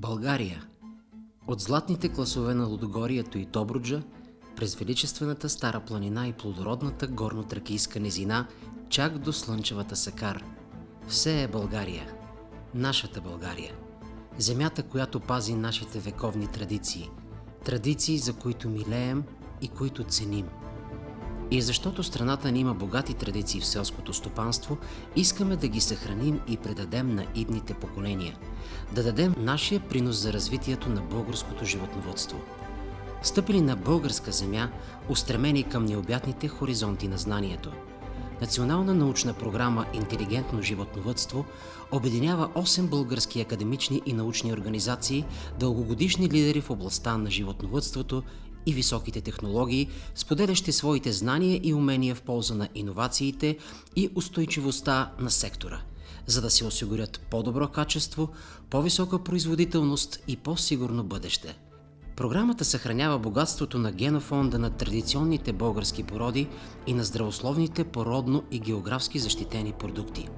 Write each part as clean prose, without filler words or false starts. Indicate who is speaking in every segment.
Speaker 1: България. От златните класове на Лудогорието и Добруджа, през величествената Стара планина и плодородната горно-тракийска низина, чак до слънчевата Сакар. Все е България. Нашата България. Земята, която пази нашите вековни традиции. Традиции, за които милеем и които ценим. И защото страната ни има богати традиции в селското стопанство, искаме да ги съхраним и предадем на идните поколения. Да дадем нашия принос за развитието на българското животновъдство. Стъпили на българска земя, устремени към необятните хоризонти на знанието. Национална научна програма „Интелигентно животновъдство“ обединява 8 български академични и научни организации, дългогодишни лидери в областта на животновъдството и високите технологии, споделящи своите знания и умения в полза на иновациите и устойчивостта на сектора, за да се осигурят по-добро качество, по-висока производителност и по-сигурно бъдеще. Програмата съхранява богатството на генофонда на традиционните български породи и на здравословните породно и географски защитени продукти.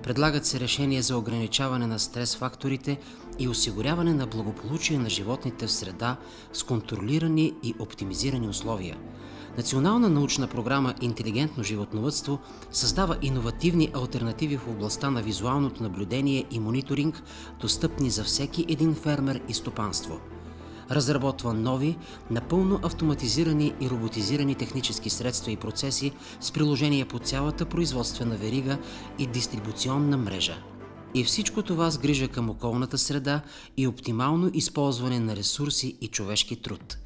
Speaker 1: Предлагат се решения за ограничаване на стрес-факторите и осигуряване на благополучие на животните в среда с контролирани и оптимизирани условия. Национална научна програма „Интелигентно животновъдство“ създава иновативни алтернативи в областта на визуалното наблюдение и мониторинг, достъпни за всеки един фермер и стопанство. Разработва нови, напълно автоматизирани и роботизирани технически средства и процеси с приложение по цялата производствена верига и дистрибуционна мрежа. И всичко това с грижа към околната среда и оптимално използване на ресурси и човешки труд.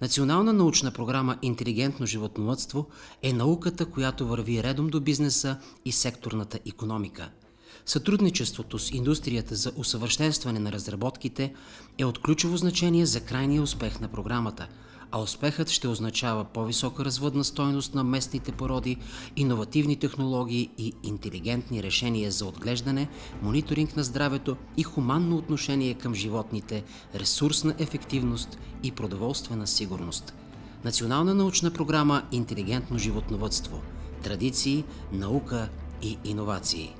Speaker 1: Национална научна програма „Интелигентно животновъдство“ е науката, която върви редом до бизнеса и секторната икономика. Сътрудничеството с индустрията за усъвършенстване на разработките е от ключово значение за крайния успех на програмата, а успехът ще означава по-висока развъдна стойност на местните породи, иновативни технологии и интелигентни решения за отглеждане, мониторинг на здравето и хуманно отношение към животните, ресурсна ефективност и продоволствена сигурност. Национална научна програма „Интелигентно животновъдство“. Традиции, наука и иновации.